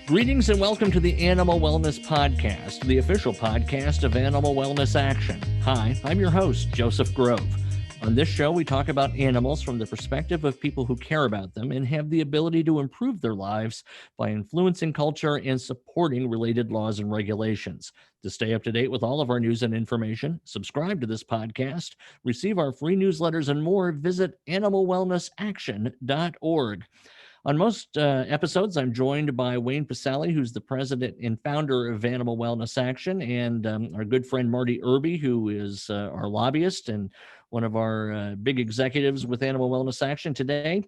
Greetings and welcome to the Animal Wellness Podcast, the official podcast of Animal Wellness Action. Hi, I'm your host, Joseph Grove. On this show, we talk about animals from the perspective of people who care about them and have the ability to improve their lives by influencing culture and supporting related laws and regulations. To stay up to date with all of our news and information, subscribe to this podcast, receive our free newsletters, and more, visit animalwellnessaction.org. On most episodes, I'm joined by Wayne Pasali, who's the president and founder of Animal Wellness Action, and our good friend Marty Irby, who is our lobbyist and one of our big executives with Animal Wellness Action today.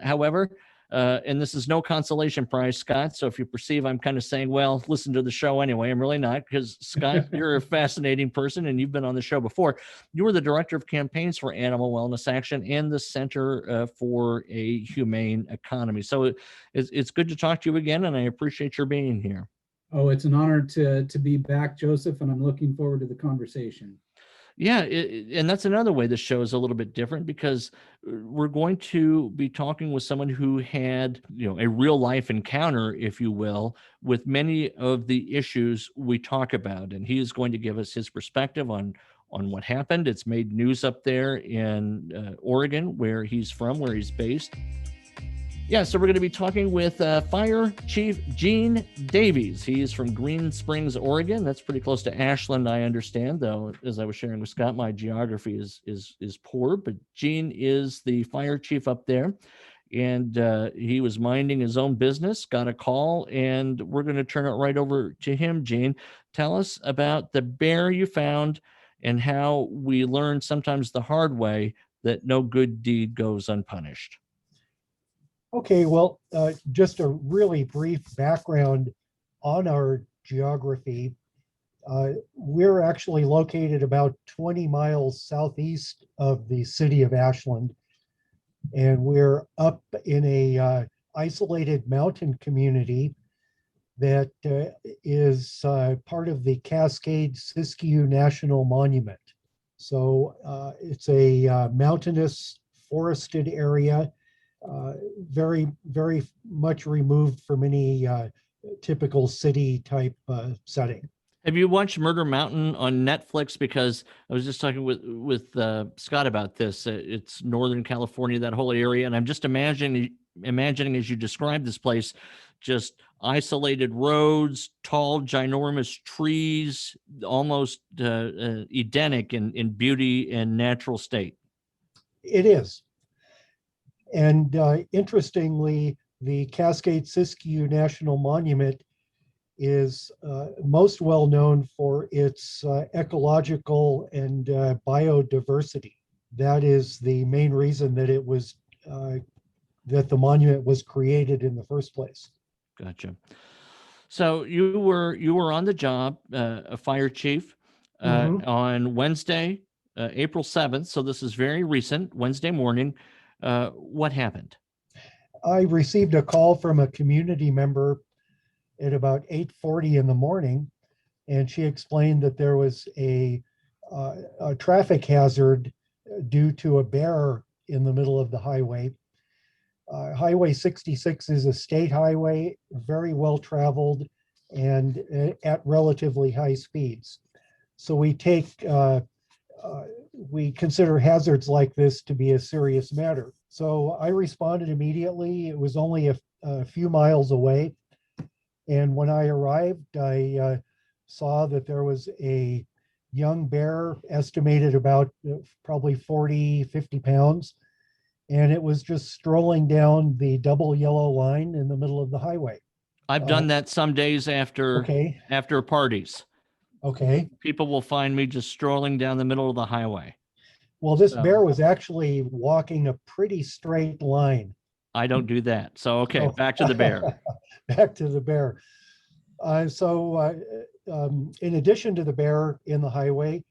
However, and this is no consolation prize, Scott, so if you perceive I'm kind of saying, well, listen to the show anyway, I'm really not, because, Scott, you're a fascinating person, and you've been on the show before. You were the director of campaigns for Animal Wellness Action and the Center for a Humane Economy. So it's good to talk to you again, and I appreciate your being here. Oh, it's an honor to be back, Joseph, and I'm looking forward to the conversation. Yeah, and that's another way this show is a little bit different, because we're going to be talking with someone who had, a real life encounter, if you will, with many of the issues we talk about, and he is going to give us his perspective on what happened. It's made news up there in Oregon, where he's from, where he's based. Yeah, so we're going to be talking with Fire Chief Gene Davies. He is from Green Springs, Oregon. That's pretty close to Ashland, I understand, though, as I was sharing with Scott, my geography is poor, but Gene is the fire chief up there, and he was minding his own business, got a call, and we're going to turn it right over to him. Gene, tell us about the bear you found and how we learn sometimes the hard way that no good deed goes unpunished. Okay, well, just a really brief background on our geography. We're actually located about 20 miles southeast of the city of Ashland, and we're up in a isolated mountain community that is part of the Cascade-Siskiyou National Monument. So it's a mountainous forested area, very, very much removed from any typical city type setting. Have you watched Murder Mountain on Netflix? Because I was just talking with Scott about this. It's Northern California, that whole area, and I'm just imagining as you describe this place, just isolated roads, tall, ginormous trees, almost Edenic in beauty and natural state. It is. And interestingly, the Cascade-Siskiyou National Monument is most well known for its ecological and biodiversity. That is the main reason that it was that the monument was created in the first place. Gotcha. So you were on the job, a fire chief, on Wednesday, April 7th. So this is very recent, Wednesday morning. What happened? I received a call from a community member at about 8:40 in the morning, and she explained that there was a traffic hazard due to a bear in the middle of the highway. Highway 66 is a state highway, very well traveled, and at relatively high speeds. So we consider hazards like this to be a serious matter. So I responded immediately. It was only a few miles away. And when I arrived, I saw that there was a young bear estimated about probably 40, 50 pounds. And it was just strolling down the double yellow line in the middle of the highway. I've done that some days after parties. Okay. People will find me just strolling down the middle of the highway. Well, this bear was actually walking a pretty straight line. I don't do that. So, okay, back to the bear. Back to the bear. In addition to the bear in the highway,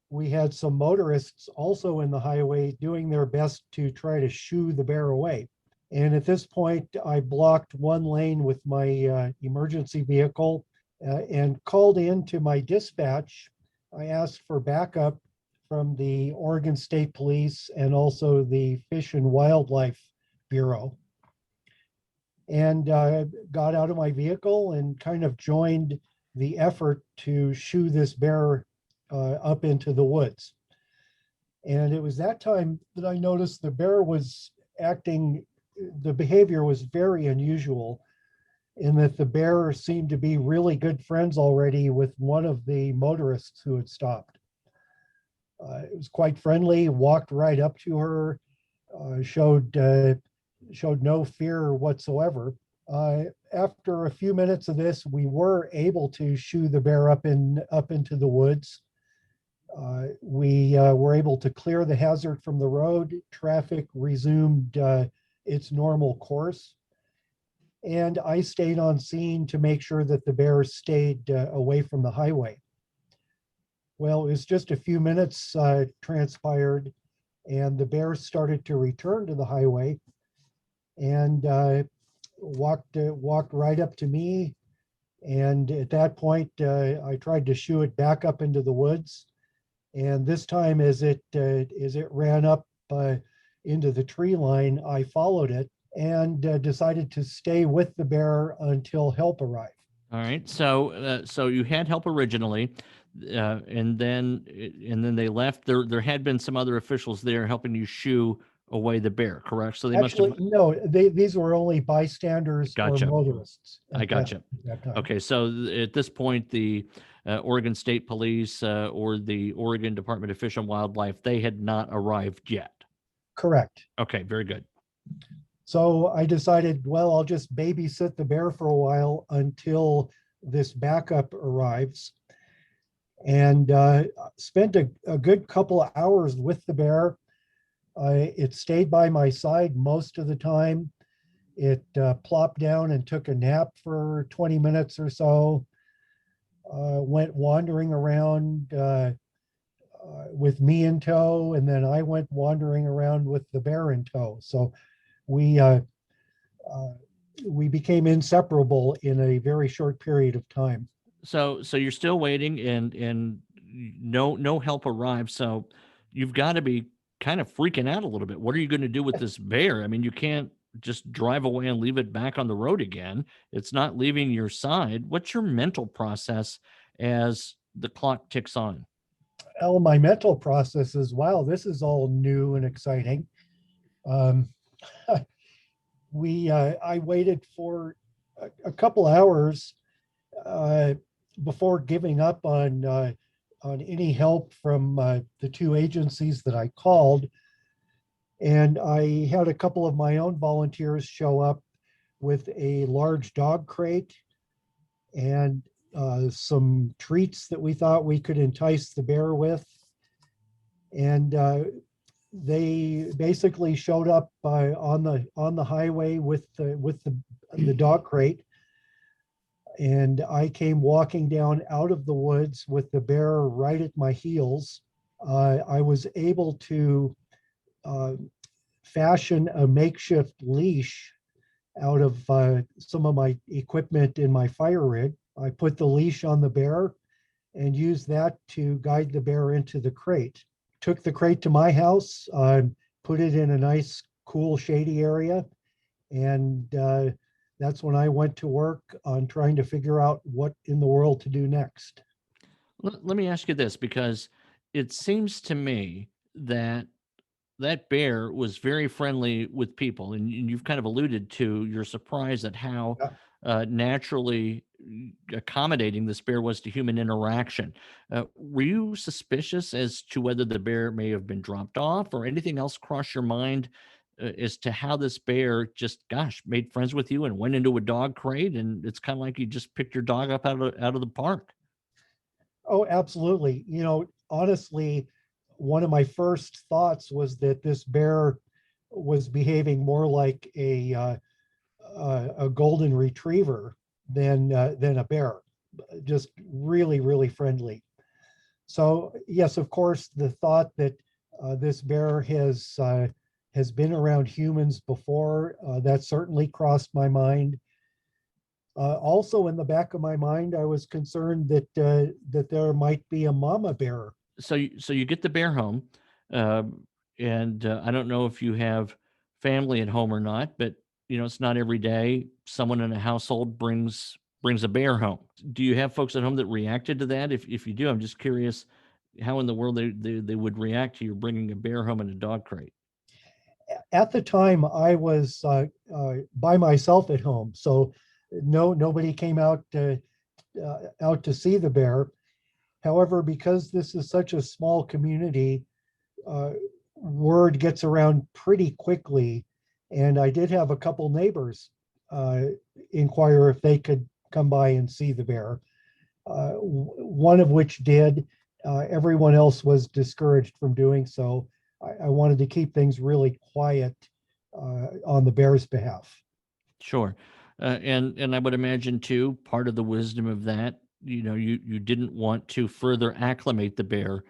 we had some motorists also in the highway doing their best to try to shoo the bear away. And at this point, I blocked one lane with my emergency vehicle and called in to my dispatch. I asked for backup from the Oregon State Police and also the Fish and Wildlife Bureau. and got out of my vehicle and kind of joined the effort to shoo this bear up into the woods. And it was that time that I noticed the bear was acting, the behavior was very unusual in that the bear seemed to be really good friends already with one of the motorists who had stopped. It was quite friendly, walked right up to her, showed no fear whatsoever. After a few minutes of this, we were able to shoo the bear up into the woods. We were able to clear the hazard from the road. Traffic resumed its normal course. And I stayed on scene to make sure that the bear stayed away from the highway. Well, it was just a few minutes transpired, and the bear started to return to the highway and walked right up to me. And at that point, I tried to shoo it back up into the woods. And this time, as it ran up into the tree line, I followed it and decided to stay with the bear until help arrived. All right. So you had help originally, and then they left. There had been some other officials there helping you shoo away the bear, correct? So they Actually, must have. no, these were only bystanders Gotcha. or motorists. I gotcha. That time. Okay. So at this point, the Oregon State Police or the Oregon Department of Fish and Wildlife, they had not arrived yet. Correct. Okay. Very good. So I decided, well, I'll just babysit the bear for a while until this backup arrives, and spent a good couple of hours with the bear. It stayed by my side most of the time. It plopped down and took a nap for 20 minutes or so, went wandering around with me in tow, and then I went wandering around with the bear in tow. So we became inseparable in a very short period of time. So you're still waiting, and no help arrived. So you've got to be kind of freaking out a little bit. What are you going to do with this bear? I mean, you can't just drive away and leave it back on the road again. It's not leaving your side. What's your mental process as the clock ticks on? Well, my mental process is, wow, this is all new and exciting. Um, I waited for a couple hours before giving up on any help from the two agencies that I called. And I had a couple of my own volunteers show up with a large dog crate and some treats that we thought we could entice the bear with. And they basically showed up on the highway with the dog crate, and I came walking down out of the woods with the bear right at my heels. I was able to fashion a makeshift leash out of some of my equipment in my fire rig. I put the leash on the bear and used that to guide the bear into the crate. Took the crate to my house, put it in a nice, cool, shady area, and that's when I went to work on trying to figure out what in the world to do next. Let me ask you this, because it seems to me that that bear was very friendly with people, and you've kind of alluded to your surprise at how naturally accommodating this bear was to human interaction. Were you suspicious as to whether the bear may have been dropped off, or anything else cross your mind as to how this bear just, gosh, made friends with you and went into a dog crate, and it's kind of like you just picked your dog up out of the park? Oh, absolutely. Honestly, one of my first thoughts was that this bear was behaving more like a golden retriever than a bear. Just really, really friendly. So yes, of course, the thought that this bear has been around humans before, that certainly crossed my mind. Also, in the back of my mind, I was concerned that there might be a mama bear. So you get the bear home, and I don't know if you have family at home or not, but it's not every day someone in a household brings a bear home. Do you have folks at home that reacted to that? If you do, I'm just curious how in the world they would react to you bringing a bear home in a dog crate. At the time, I was by myself at home, so nobody came out to see the bear. However, because this is such a small community, uh, word gets around pretty quickly, and I did have a couple neighbors inquire if they could come by and see the bear. One of which did. Everyone else was discouraged from doing so. I wanted to keep things really quiet on the bear's behalf. Sure. And I would imagine too, part of the wisdom of that, you didn't want to further acclimate the bear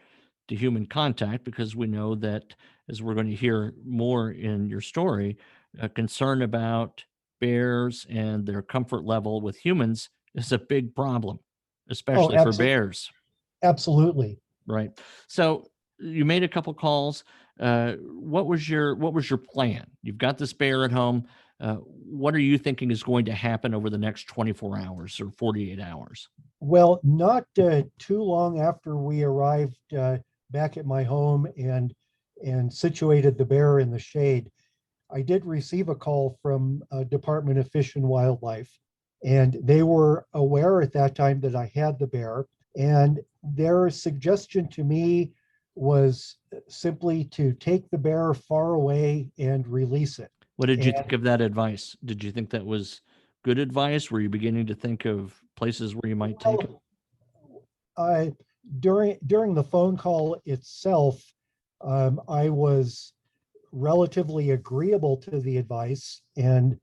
to human contact, because we know that, as we're going to hear more in your story, a concern about bears and their comfort level with humans is a big problem, Oh, especially for bears. absolutely. Right. So you made a couple calls. What was your plan? You've got this bear at home. What are you thinking is going to happen over the next 24 hours or 48 hours? Well, not too long after we arrived back at my home and situated the bear in the shade, I did receive a call from Department of Fish and Wildlife, and they were aware at that time that I had the bear. And their suggestion to me was simply to take the bear far away and release it. What did you And think of that advice? Did you think that was good advice? Were you beginning to think of places where you might take it? well, I, during the phone call itself, I was relatively agreeable to the advice and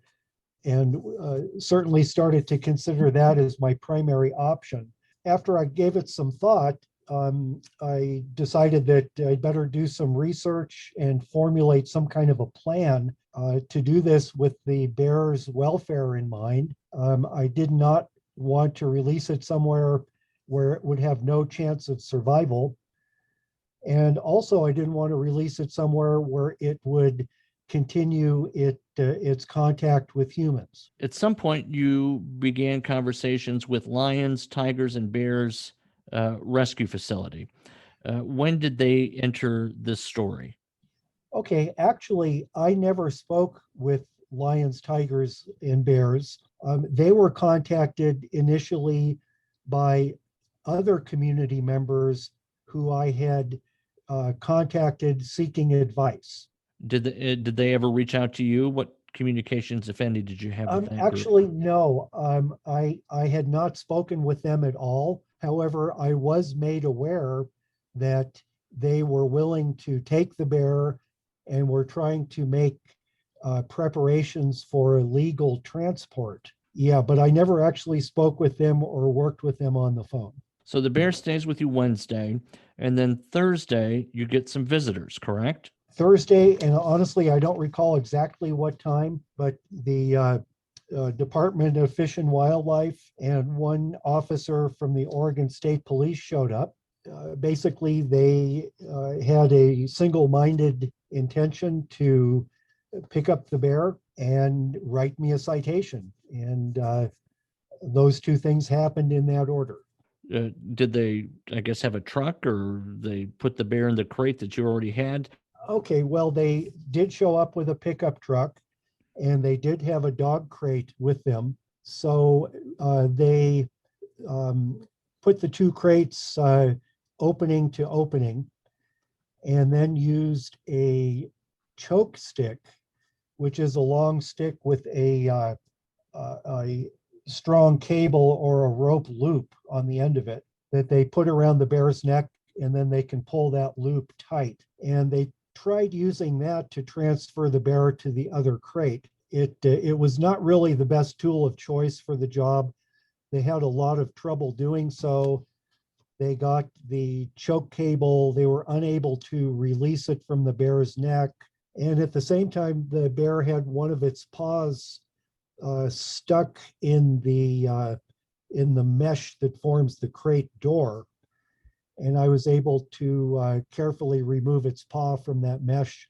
certainly started to consider that as my primary option. After I gave it some thought, I decided that I'd better do some research and formulate some kind of a plan to do this with the bear's welfare in mind. I did not want to release it somewhere where it would have no chance of survival. And also, I didn't want to release it somewhere where it would continue its contact with humans. At some point, you began conversations with lions, tigers, and bears rescue facility. When did they enter this story? Okay, actually, I never spoke with lions, tigers, and bears. They were contacted initially by other community members who I had contacted seeking advice. Did they ever reach out to you? What communications, if any, did you have with that group? Actually, no. I had not spoken with them at all. However, I was made aware that they were willing to take the bear and were trying to make preparations for legal transport. Yeah, but I never actually spoke with them or worked with them on the phone. So the bear stays with you Wednesday, and then Thursday you get some visitors, correct? Thursday, and honestly, I don't recall exactly what time, but the Department of Fish and Wildlife and one officer from the Oregon State Police showed up. Basically, they had a single-minded intention to pick up the bear and write me a citation. And those two things happened in that order. Did they, I guess, have a truck, or they put the bear in the crate that you already had? Okay, well, they did show up with a pickup truck and they did have a dog crate with them. So they put the two crates opening to opening and then used a choke stick, which is a long stick with a strong cable or a rope loop on the end of it that they put around the bear's neck, and then they can pull that loop tight. And they tried using that to transfer the bear to the other crate. It was not really the best tool of choice for the job. They had a lot of trouble doing so. They got the choke cable. They were unable to release it from the bear's neck. And at the same time, the bear had one of its paws stuck in the mesh that forms the crate door. And I was able to carefully remove its paw from that mesh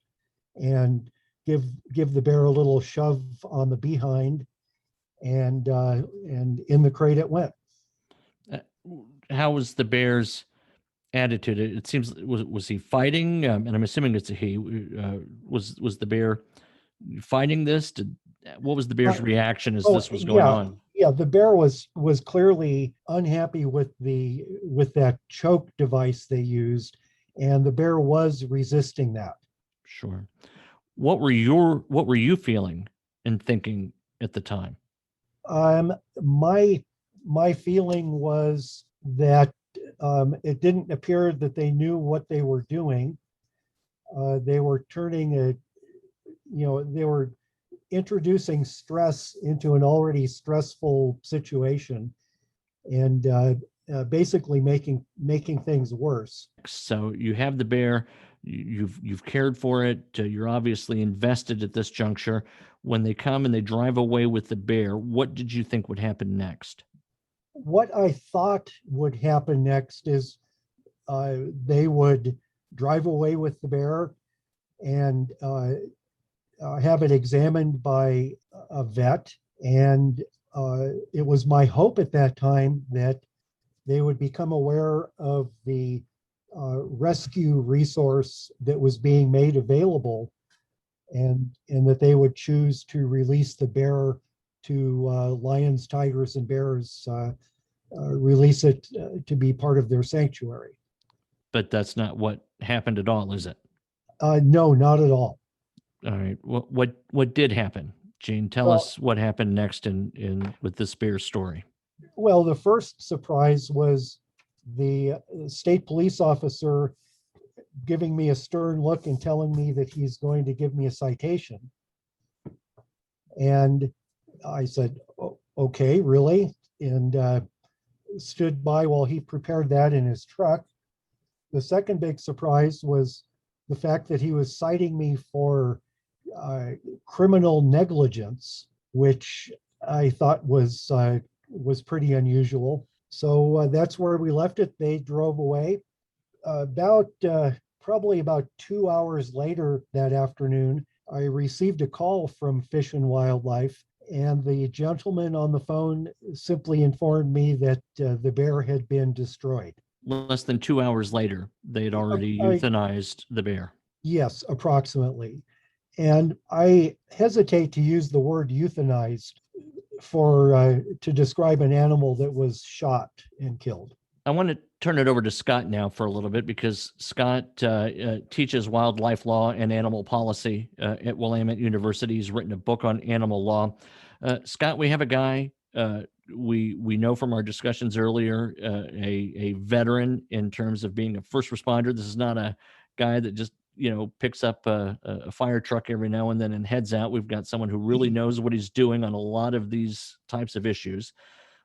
and give the bear a little shove on the behind, and in the crate it went. Uh, How was the bear's attitude? It seems was he fighting? And I'm assuming it's a he. Was the bear fighting this? What was the bear's reaction as Oh, this was going on? yeah, the bear was clearly unhappy with that choke device they used, and the bear was resisting that. Sure. What were you feeling and thinking at the time? My feeling was that it didn't appear that they knew what they were doing. They were they were introducing stress into an already stressful situation, and basically making things worse. So you have the bear, you've cared for it, you're obviously invested at this juncture. When they come and they drive away with the bear, what did you think would happen next? What I thought would happen next is they would drive away with the bear and have it examined by a vet. And it was my hope at that time that they would become aware of the rescue resource that was being made available, and that they would choose to release the bear to lions, tigers, and bears, release it to be part of their sanctuary. But that's not what happened at all, is it? No, not at all. All right. What did happen? Gene, tell Well, us what happened next in with this bear story. well, the first surprise was the state police officer giving me a stern look and telling me that he's going to give me a citation. And I said, okay, really? And stood by while he prepared that in his truck. The second big surprise was the fact that he was citing me for criminal negligence, which I thought was pretty unusual. So that's where we left it. They drove away. Probably about 2 hours later that afternoon, I received a call from Fish and Wildlife, and the gentleman on the phone simply informed me that the bear had been destroyed. Less than 2 hours later, they had already euthanized the bear. Yes, approximately. And I hesitate to use the word euthanized to describe an animal that was shot and killed. I want to turn it over to Scott now for a little bit, because Scott teaches wildlife law and animal policy at Willamette University. He's written a book on animal law. Scott, we have a guy we know from our discussions earlier, a veteran in terms of being a first responder. This is not a guy that just picks up a fire truck every now and then and heads out. We've got someone who really knows what he's doing on a lot of these types of issues.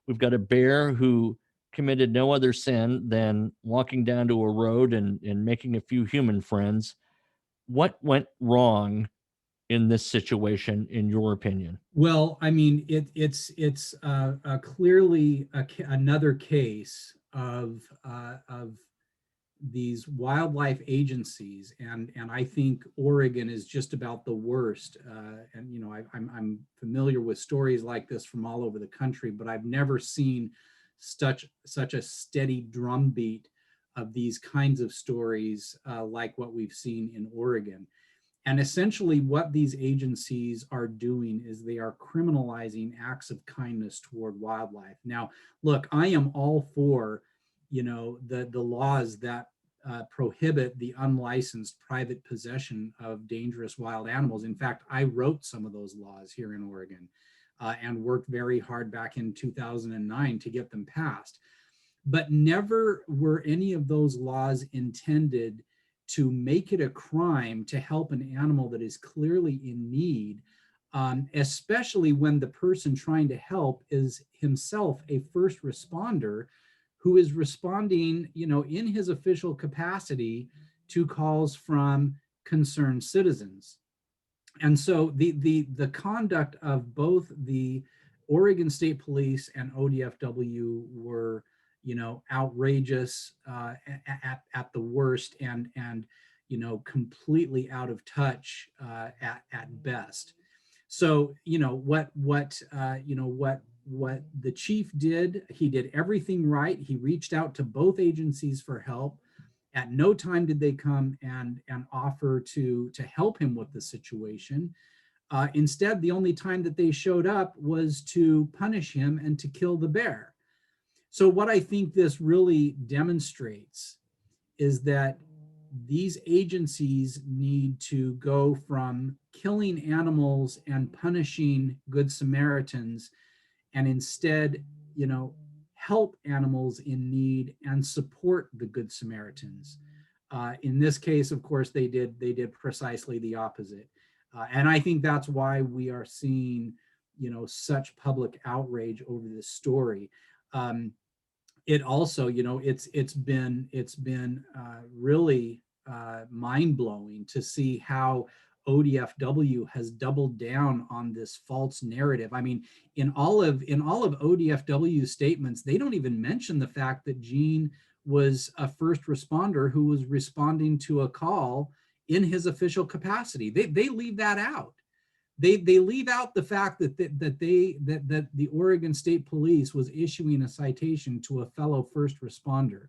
We've got a bear who committed no other sin than walking down to a road and making a few human friends. What went wrong in this situation, in your opinion? Well, I mean, it's clearly another case of these wildlife agencies, and I think Oregon is just about the worst. And I'm familiar with stories like this from all over the country, but I've never seen such a steady drumbeat of these kinds of stories like what we've seen in Oregon. And essentially what these agencies are doing is they are criminalizing acts of kindness toward wildlife. Now, look, I am all for, the laws that prohibit the unlicensed private possession of dangerous wild animals. In fact, I wrote some of those laws here in Oregon and worked very hard back in 2009 to get them passed. But never were any of those laws intended to make it a crime to help an animal that is clearly in need, especially when the person trying to help is himself a first responder who is responding, in his official capacity to calls from concerned citizens. And so the conduct of both the Oregon State Police and ODFW were outrageous at the worst, and completely out of touch at best. So, what the chief did, he did everything right. He reached out to both agencies for help. At no time did they come and offer to help him with the situation. Instead, the only time that they showed up was to punish him and to kill the bear. So what I think this really demonstrates is that these agencies need to go from killing animals and punishing good Samaritans, and instead, help animals in need and support the good Samaritans. In this case, of course, they did precisely the opposite. And I think that's why we are seeing, such public outrage over this story. It also, it's been really mind blowing to see how ODFW has doubled down on this false narrative. I mean, in all of ODFW's statements, they don't even mention the fact that Gene was a first responder who was responding to a call in his official capacity. They leave that out. They leave out the fact that the Oregon State Police was issuing a citation to a fellow first responder,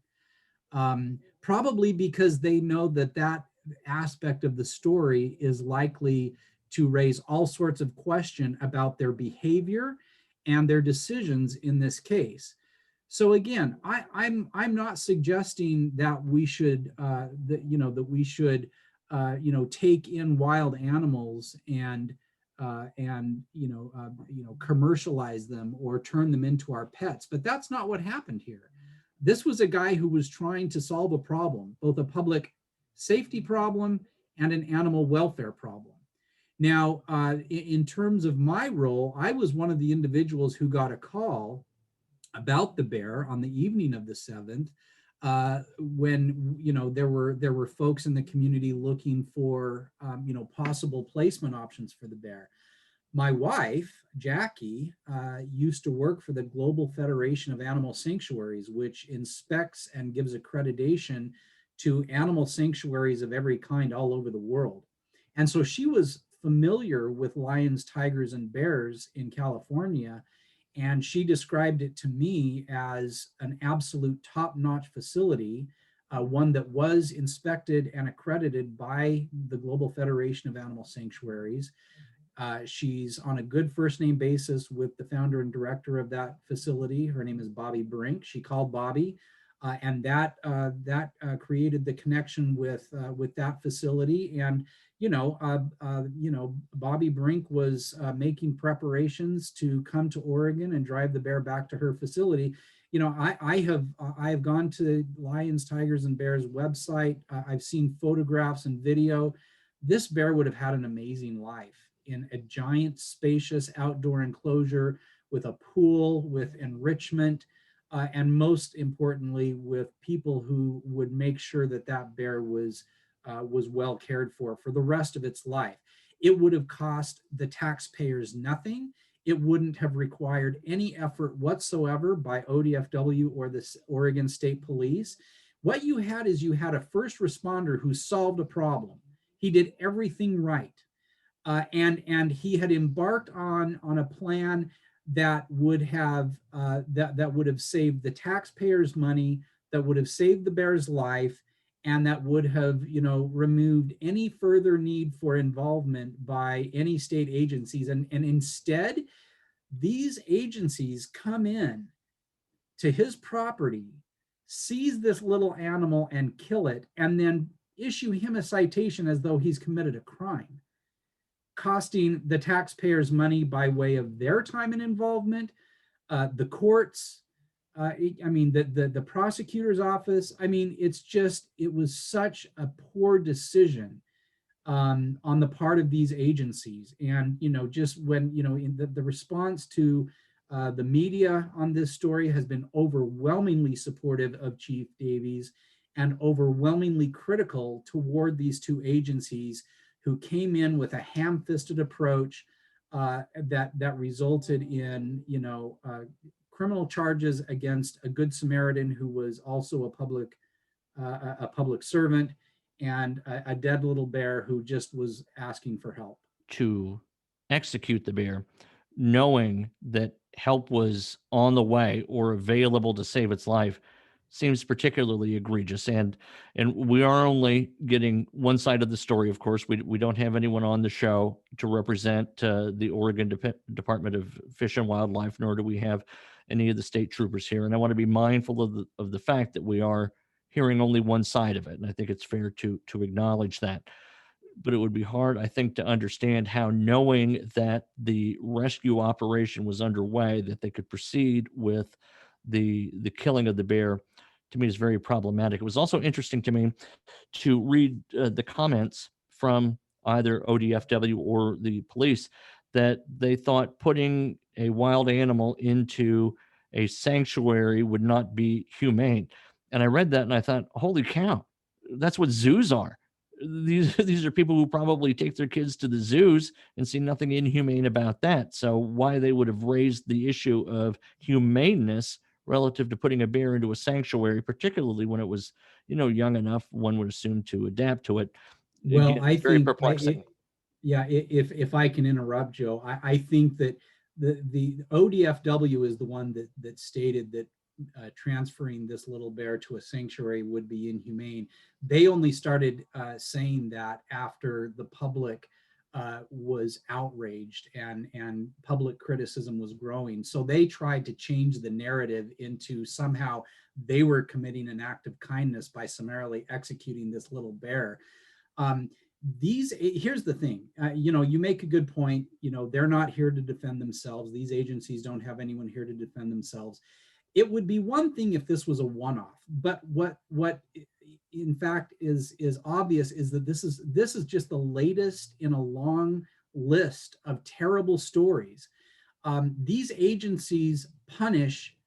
probably because they know that aspect of the story is likely to raise all sorts of question about their behavior and their decisions in this case. So again, I'm not suggesting that we should take in wild animals and commercialize them or turn them into our pets, but that's not what happened here. This was a guy who was trying to solve a problem, both a public safety problem and an animal welfare problem. Now, in terms of my role, I was one of the individuals who got a call about the bear on the evening of the 7th, when there were folks in the community looking for possible placement options for the bear. My wife, Jackie, used to work for the Global Federation of Animal Sanctuaries, which inspects and gives accreditation to animal sanctuaries of every kind all over the world. And so she was familiar with lions, tigers, and bears in California. And she described it to me as an absolute top-notch facility, one that was inspected and accredited by the Global Federation of Animal Sanctuaries. She's on a good first name basis with the founder and director of that facility. Her name is Bobby Brink. She called Bobby, and that created the connection with that facility. And Bobby Brink was making preparations to come to Oregon and drive the bear back to her facility. I have gone to Lions, Tigers, and Bears website. I've seen photographs and video. This bear would have had an amazing life in a giant, spacious outdoor enclosure with a pool, with enrichment, and most importantly, with people who would make sure that that bear was well cared for the rest of its life. It would have cost the taxpayers nothing. It wouldn't have required any effort whatsoever by ODFW or the Oregon State Police. What you had is you had a first responder who solved a problem. He did everything right. And he had embarked on a plan that would have saved the taxpayers' money, that would have saved the bear's life, and that would have removed any further need for involvement by any state agencies. And instead, these agencies come in to his property, seize this little animal and kill it, and then issue him a citation as though he's committed a crime, costing the taxpayers money by way of their time and involvement, the courts, the prosecutor's office. It was such a poor decision on the part of these agencies. And, just when, in the response to the media on this story has been overwhelmingly supportive of Chief Davies and overwhelmingly critical toward these two agencies who came in with a ham-fisted approach that resulted in, criminal charges against a good Samaritan who was also a public servant, and a dead little bear who just was asking for help. To execute the bear, knowing that help was on the way or available to save its life, seems particularly egregious. And we are only getting one side of the story. Of course, we don't have anyone on the show to represent the Oregon Department of Fish and Wildlife, nor do we have any of the state troopers here. And I want to be mindful of the fact that we are hearing only one side of it, and I think it's fair to acknowledge that. But it would be hard, I think, to understand how, knowing that the rescue operation was underway, that they could proceed with the killing of the bear. To me, is very problematic. It was also interesting to me to read the comments from either ODFW or the police, that they thought putting a wild animal into a sanctuary would not be humane. And I read that and I thought, holy cow, that's what zoos are. These are people who probably take their kids to the zoos and see nothing inhumane about that. So why they would have raised the issue of humaneness relative to putting a bear into a sanctuary, particularly when it was, young enough, one would assume, to adapt to it. Well, Again, I very think, perplexing. if I can interrupt, Joe, I think that the ODFW is the one that stated that transferring this little bear to a sanctuary would be inhumane. They only started saying that after the public was outraged and public criticism was growing. So they tried to change the narrative into somehow they were committing an act of kindness by summarily executing this little bear. Here's the thing, you make a good point. They're not here to defend themselves. These agencies don't have anyone here to defend themselves. It would be one thing if this was a one-off, but what in fact is obvious is that this is just the latest in a long list of terrible stories. These agencies punish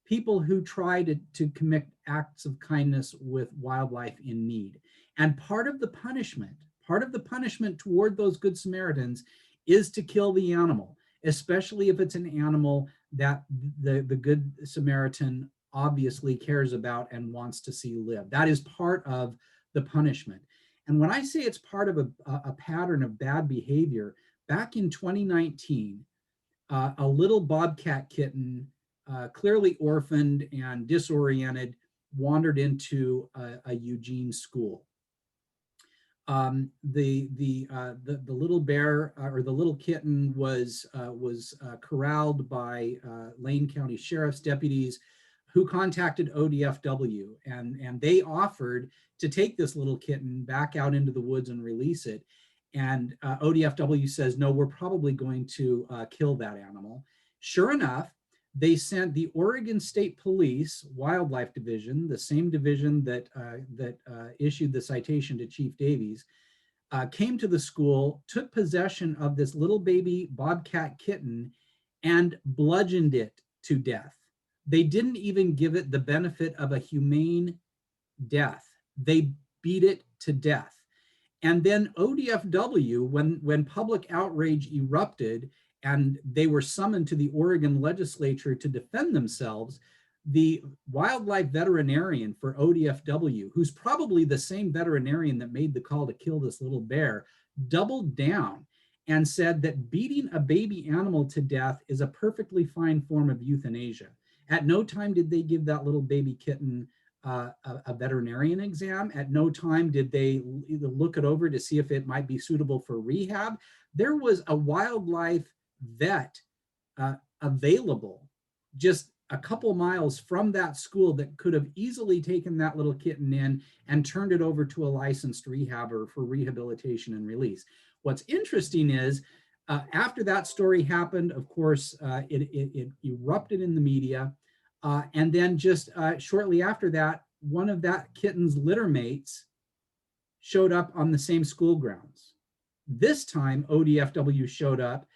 people who try to commit acts of kindness with wildlife in need. And part of the punishment toward those Good Samaritans is to kill the animal, especially if it's an animal that the Good Samaritan obviously cares about and wants to see live. That is part of the punishment. And when I say it's part of a pattern of bad behavior, back in 2019, a little bobcat kitten, clearly orphaned and disoriented, wandered into a Eugene school. The little bear or the little kitten was corralled by Lane County Sheriff's deputies, who contacted ODFW, and they offered to take this little kitten back out into the woods and release it. And ODFW says, no, we're probably going to kill that animal. Sure enough, they sent the Oregon State Police Wildlife Division, the same division that issued the citation to Chief Davies, came to the school, took possession of this little baby bobcat kitten, and bludgeoned it to death. They didn't even give it the benefit of a humane death. They beat it to death. And then ODFW, when public outrage erupted and they were summoned to the Oregon legislature to defend themselves, the wildlife veterinarian for ODFW, who's probably the same veterinarian that made the call to kill this little bear, doubled down and said that beating a baby animal to death is a perfectly fine form of euthanasia. At no time did they give that little baby kitten a veterinarian exam. At no time did they look it over to see if it might be suitable for rehab. There was a wildlife vet available just a couple miles from that school that could have easily taken that little kitten in and turned it over to a licensed rehabber for rehabilitation and release. What's interesting is after that story happened, of course, it erupted in the media. And then just shortly after that, one of that kitten's litter mates showed up on the same school grounds. This time, ODFW showed up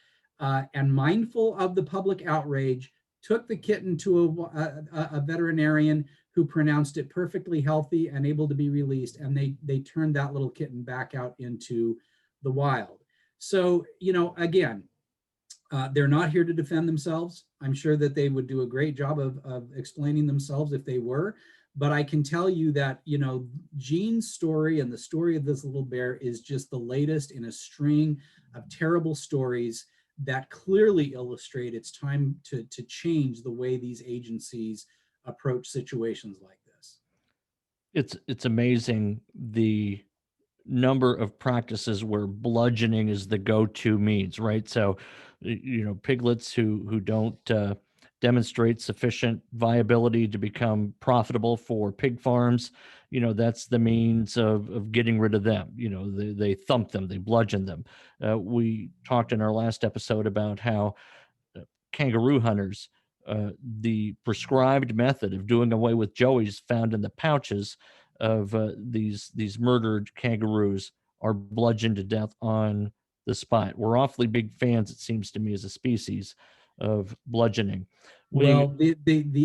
and, mindful of the public outrage, took the kitten to a veterinarian who pronounced it perfectly healthy and able to be released. And they turned that little kitten back out into the wild. So, again, they're not here to defend themselves. I'm sure that they would do a great job of explaining themselves if they were, But I can tell you that, Gene's story and the story of this little bear is just the latest in a string of terrible stories that clearly illustrate it's time to change the way these agencies approach situations like this. It's amazing the number of practices where bludgeoning is the go-to means, right? So, piglets who don't demonstrate sufficient viability to become profitable for pig farms, that's the means of getting rid of them. They thump them, they bludgeon them. We talked in our last episode about how kangaroo hunters, the prescribed method of doing away with joeys found in the pouches of these murdered kangaroos are bludgeoned to death on the spot. We're awfully big fans, it seems to me, as a species, of bludgeoning. Well, the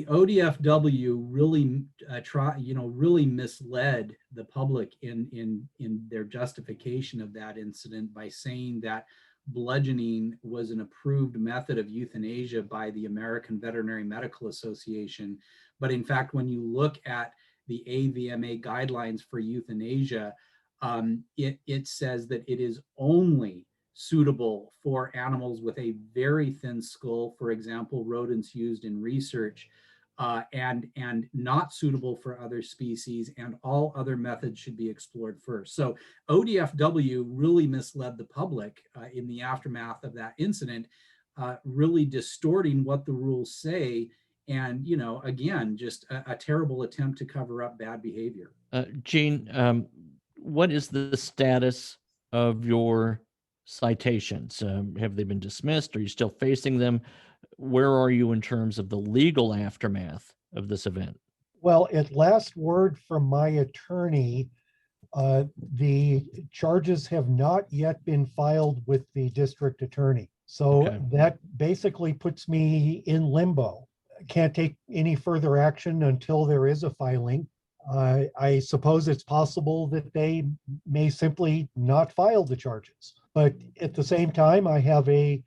ODFW really really misled the public in their justification of that incident by saying that bludgeoning was an approved method of euthanasia by the American Veterinary Medical Association. But in fact, when you look at the AVMA guidelines for euthanasia, it says that it is only suitable for animals with a very thin skull, for example, rodents used in research, and not suitable for other species, and all other methods should be explored first. So ODFW really misled the public in the aftermath of that incident, really distorting what the rules say. And, again, just a terrible attempt to cover up bad behavior. Gene, what is the status of your citations? Have they been dismissed? Are you still facing them? Where are you in terms of the legal aftermath of this event? Well, at last word from my attorney, the charges have not yet been filed with the district attorney. So Okay. that basically puts me in limbo. Can't take any further action until there is a filing. I suppose it's possible that they may simply not file the charges. But at the same time, I have a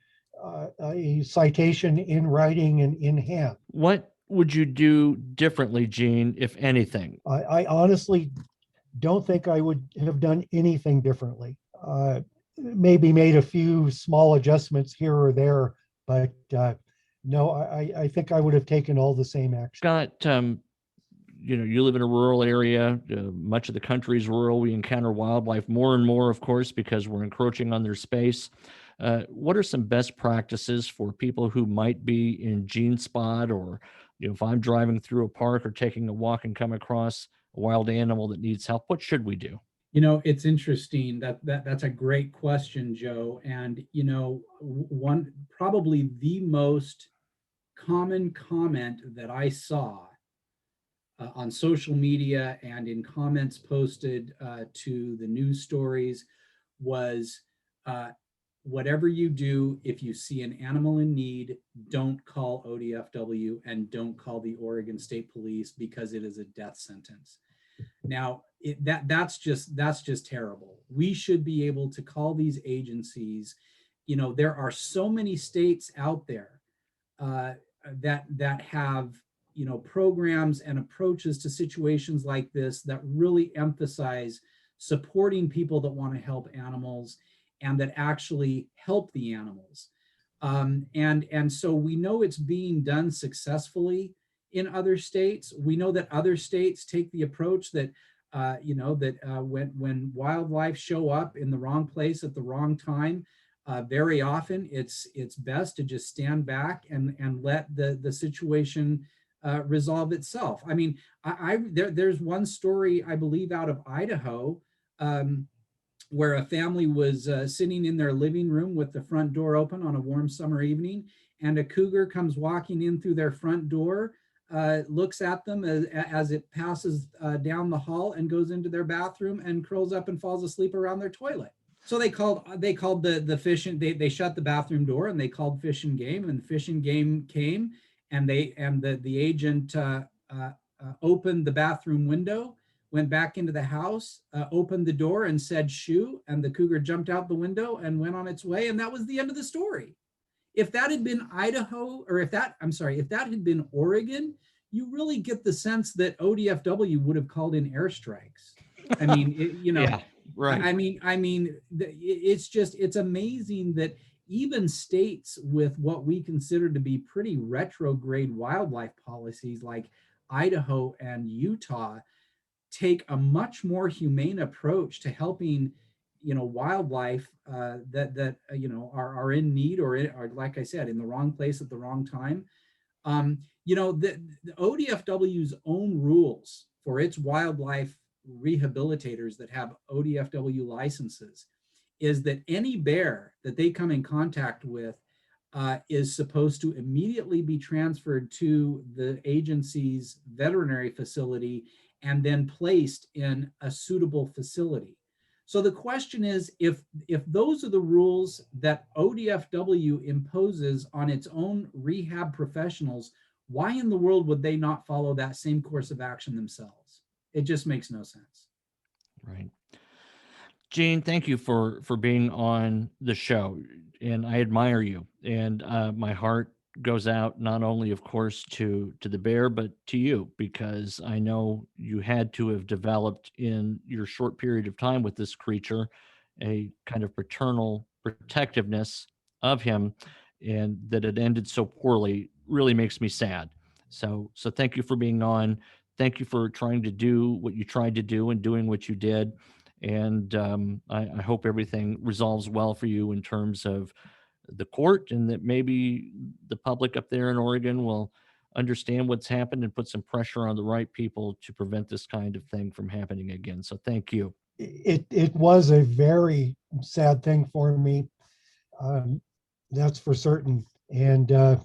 citation in writing and in hand. What would you do differently, Gene, if anything? I honestly don't think I would have done anything differently. Maybe made a few small adjustments here or there, but no, I think I would have taken all the same action. Scott, you live in a rural area. Much of the country is rural. We encounter wildlife more and more, of course, because we're encroaching on their space. What are some best practices for people who might be in Gene's spot, or if I'm driving through a park or taking a walk and come across a wild animal that needs help? What should we do? It's interesting that's a great question, Joe. And one probably the most common comment that I saw on social media and in comments posted to the news stories was, whatever you do, if you see an animal in need, don't call ODFW and don't call the Oregon State Police, because it is a death sentence. Now, that's just terrible. We should be able to call these agencies. There are so many states out there that have programs and approaches to situations like this that really emphasize supporting people that want to help animals and that actually help the animals. And so we know it's being done successfully in other states. We know that other states take the approach that when wildlife show up in the wrong place at the wrong time, very often it's best to just stand back and let the situation resolve itself. I mean, there's one story, I believe, out of Idaho, where a family was sitting in their living room with the front door open on a warm summer evening, and a cougar comes walking in through their front door, looks at them as it passes down the hall, and goes into their bathroom and curls up and falls asleep around their toilet. So they called the fish, and they shut the bathroom door, and they called Fish and Game, and Fish and Game came, and the agent opened the bathroom window, went back into the house, opened the door and said shoo, and the cougar jumped out the window and went on its way, and that was the end of the story. If that had been Idaho, or if that had been Oregon, you really get the sense that ODFW would have called in airstrikes. I mean, Yeah, right. It's amazing that even states with what we consider to be pretty retrograde wildlife policies like Idaho and Utah take a much more humane approach to helping wildlife that are in need or are, like I said, in the wrong place at the wrong time. The ODFW's own rules for its wildlife rehabilitators that have ODFW licenses is that any bear that they come in contact with is supposed to immediately be transferred to the agency's veterinary facility and then placed in a suitable facility. So the question is, if those are the rules that ODFW imposes on its own rehab professionals, why in the world would they not follow that same course of action themselves? It just makes no sense. Right. Gene, thank you for being on the show, and I admire you. And my heart goes out not only, of course, to the bear, but to you, because I know you had to have developed in your short period of time with this creature a kind of paternal protectiveness of him, and that it ended so poorly really makes me sad. So thank you for being on. Thank you for trying to do what you tried to do and doing what you did. And I hope everything resolves well for you in terms of the court, and that maybe the public up there in Oregon will understand what's happened and put some pressure on the right people to prevent this kind of thing from happening again. So thank you. It was a very sad thing for me. That's for certain. And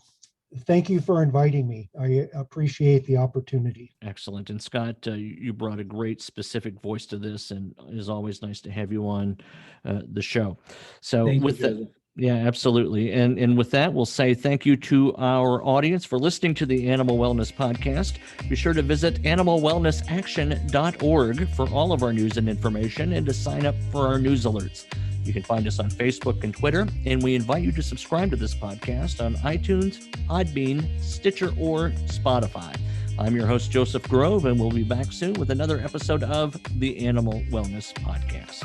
thank you for inviting me. I appreciate the opportunity. Excellent. And Scott, you brought a great specific voice to this, and it is always nice to have you on the show. So Thank with you, that, Joseph. yeah, absolutely. And with that, we'll say thank you to our audience for listening to the Animal Wellness Podcast. Be sure to visit animalwellnessaction.org for all of our news and information, and to sign up for our news alerts. You can find us on Facebook and Twitter, and we invite you to subscribe to this podcast on iTunes, Podbean, Stitcher, or Spotify. I'm your host, Joseph Grove, and we'll be back soon with another episode of the Animal Wellness Podcast.